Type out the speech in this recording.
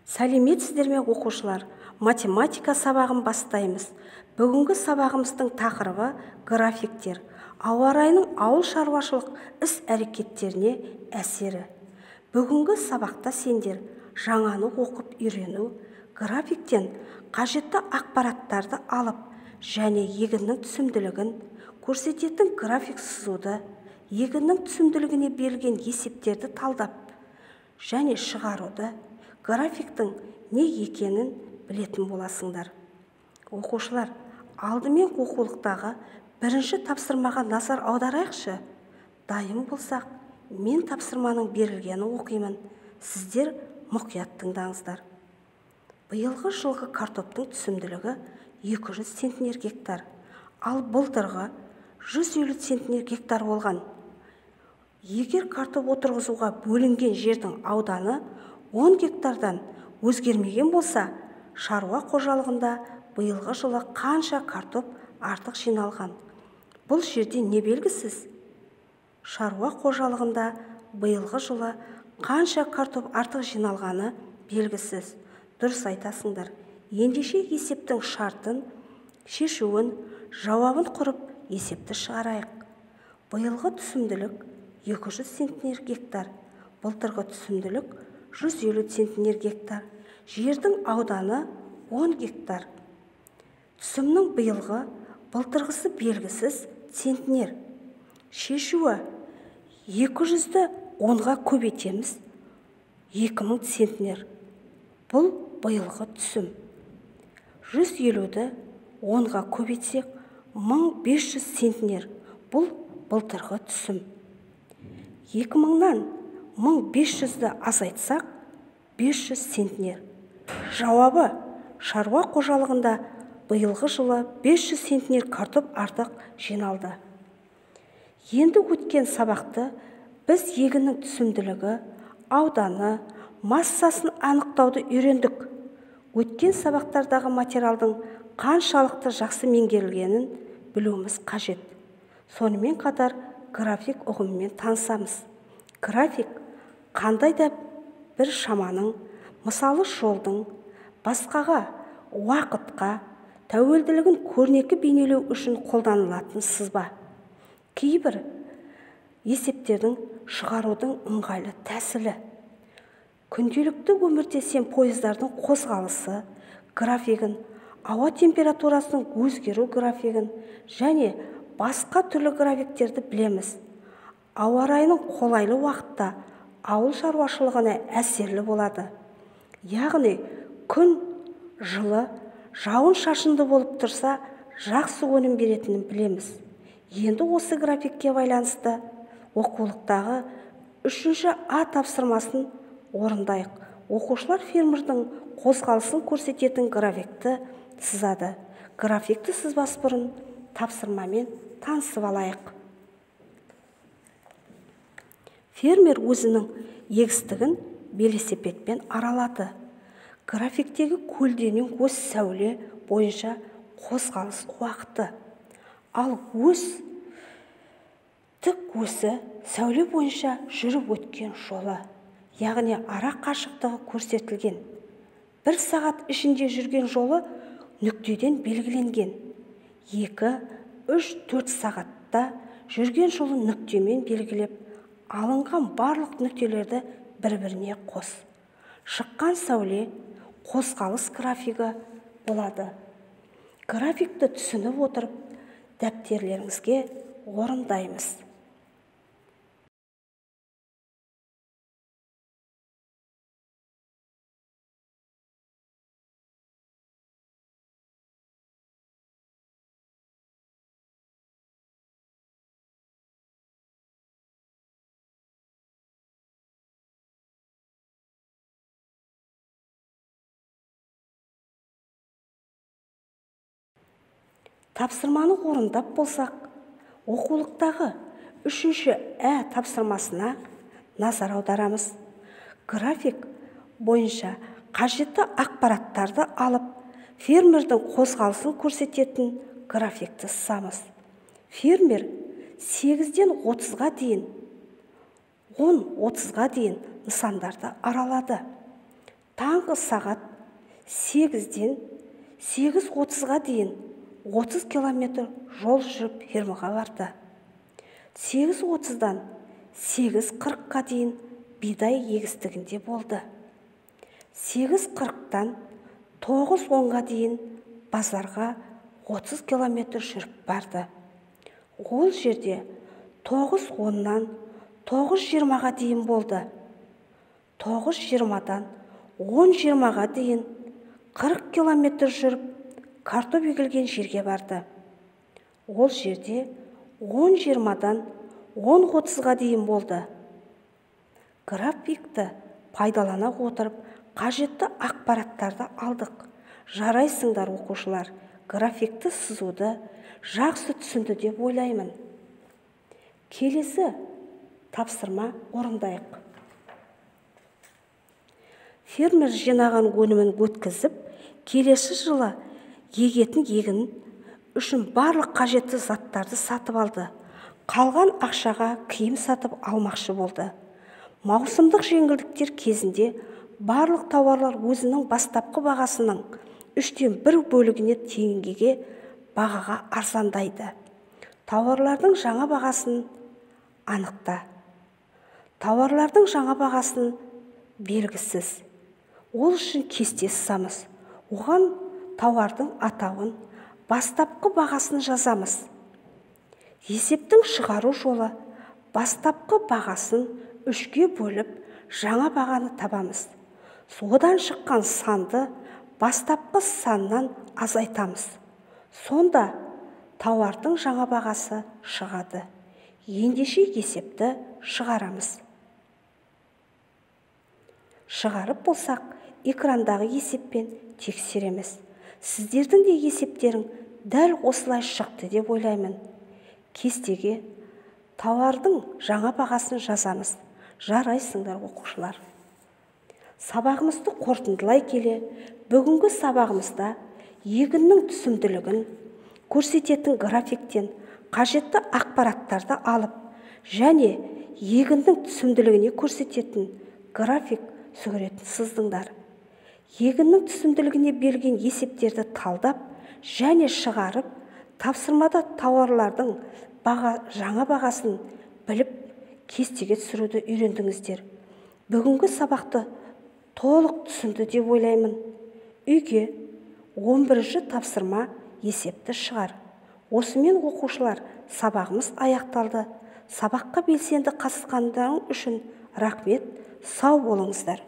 Сәлеметсіздер ме оқушылар? Математика сабағын бастаймыз. Бүгінгі сабағымыздың тақырыбы графиктер. Ауа райының ауыл шаруашылық іс-әрекеттеріне әсері. Бүгінгі сабақта сендер жаңаны оқып үйрену, графиктен қажетті ақпараттарды алып және егіннің түсімділігін көрсететін график сызуды, егіннің түсімділігіне берілген есептерді талдап және шығаруды, графиктің не екенін білетін боласыңдар. Оқушылар, алдымен оқулықтағы бірінші тапсырмаға назар аударайықшы. Дайын болсақ, мен тапсырманың берілгенін оқимын. Сіздер мұқият тыңдаңыздар. Биылғы жылғы картоптың түсімділігі 200 центнер гектар, ал былтырғы 150 центнер гектар болған. Егер картоп отырғызуға бөлінген жердің ауданы 10 гектардан өзгермеген болса, шаруа қожалығында биылғы жылы қанша картоп артық жиналған? Бұл жерде не белгісіз? Шаруа қожалығында биылғы жылы қанша картоп артық жиналғаны белгісіз. Дұрыс айтасыңдар. Ендеше есептің шартын, шешуін, жауабын құрып, есепті шығарайық. Биылғы түсімділік 200 центнер гектар, былтырғы түсімділік 150 центнер гектар, жердің ауданы 10 гектар. Түсімнің биылғы, былтырғысы белгісіз центнер. Шешуі 200-ді 10-ға көбейтеміз, 2000 центнер. Бұл биылғы түсім. 150-ді 10-ға көбейтсек, 1500 центнер. Бұл былтырғы түсім. 2000-нан 1500-ді азайтсақ, 500 центнер. Жауабы, шаруа қожалығында биылғы жылы 500 центнер картоп артық жиналды. Енді өткен сабақты біз егіннің түсімділігі, ауданы, массасын анықтауды үйрендік. Өткен сабақтардағы материалдың қаншалықты жақсы меңгерілгенін білуіміз қажет. Сонымен қатар график ұғымымен танысамыз. График қандай да бір шаманың, мысалы жолдың, басқаға, уақытқа тәуелділігін көрнекі бейнелеу үшін қолданылатын сызба. Кейбір есептердің шығарудың ыңғайлы тәсілі. Күнделікті өмірде сен пойыздардың қозғалысы графигін, ауа температурасының өзгеру графигін және басқа түрлі графиктерді білеміз. Ауа райының қолайлы уақытта ауыл шаруашылығына әсерлі болады. Яғни күн жылы, жауын шашынды болып тұрса, жақсы өнім беретінін білеміз. Енді осы графикке байланысты оқулықтағы 3-ші А тапсырмасын орындайық. Оқушылар фермердің қозғалысын көрсететін графикті сызады. Графикті сызбас бұрын тапсырмамен танысып алайық. Фермер өзінің егістігін велосипедпен аралады. Графиктегі көлденең ось сәуле бойынша қозғалыс уақыты. Ал тік осі сәуле бойынша жүріп өткен жолы, яғни ара қашықтығы көрсетілген. 1 сағат ішінде жүрген жолы нүктеден белгіленген. 2, 3, 4 сағатта жүрген жолы нүктемен белгілеп, алынған барлық нүктелерді бір-біріне қос. Шыққан сәуле қозғалыс графигі болады. Графикті түсініп отырып, дәптерлеріңізге орындаймыз. Тапсырманы орындап болсақ, оқулықтағы 3-ші Ә тапсырмасына назар аударамыз. График бойынша қажетті ақпараттарды алып, фермердің қозғалысын көрсететін графикті сызамыз. Фермер 8-ден 30-ға дейін, 10-30-ға дейін нысандарды аралады. таңғы сағат 8-ден 8:30-ға дейін 30 километр жол жүріп фермаға барды. 8:30-дан 8:40-қа дейін бидай егістігінде болды. 8:40-тан 9:10-ға дейін базарға 30 километр жүріп барды. Ол жерде 9:10-нан 9:20-ға дейін болды. 9:20-дан 10:20-ға дейін 40 километр жүріп картоп егілген жерге барды. Ол жерде 10:20-дан 10:30-ға дейін болды. Графикті пайдалана отырып қажетті ақпараттарды алдық. Жарайсыңдар оқушылар, графикті сызуды жақсы түсінді деп ойлаймын. Келесі тапсырма орындайық. Фермер жинаған өнімін өткізіп, келесі жылы егетін егін үшін барлық қажетті заттарды сатып алды. Қалған ақшаға киім сатып алмақшы болды. Маусымдық жеңілдіктер кезінде барлық тауарлар өзінің бастапқы бағасының 1/3 бөлігіне теңгеге бағаға арзандайды. Тауарлардың жаңа бағасын анықта. Тауарлардың жаңа бағасын белгісіз. Ол үшін кесте сызамыз. Оған тауардың атауын, бастапқы бағасын жазамыз. Есептің шығару жолы: бастапқы бағасын 3-ге бөліп, жаңа бағаны табамыз. Содан шыққан санды бастапқы саннан азайтамыз. Сонда тауардың жаңа бағасы шығады. Ендеше есепті шығарамыз. Шығарып болсақ, экрандағы есеппен тексереміз. Сіздердің де есептерің дәл осылай шықты деп ойлаймын. Кестеге тауардың жаңа бағасын жазамыз. Жарайсыңдар оқушылар. Сабағымызды қорытындылай келе, бүгінгі сабағымызда егіннің түсімділігін көрсететін графиктен қажетті ақпараттарды алып, және егіннің түсімділігіне көрсететін график суретін сыздыңдар. Егіннің түсімділігіне берген есептерді талдап және шығарып, тапсырмада тауарлардың жаңа бағасын біліп, кестеге түсіруді үйрендіңіздер. Бүгінгі сабақты толық түсінді деп ойлаймын. Үйге 11-ші тапсырма есепті шығар. Осымен оқушылар, сабағымыз аяқталды. Сабаққа белсенді қатысқандарың үшін рахмет. Сау болыңыздар.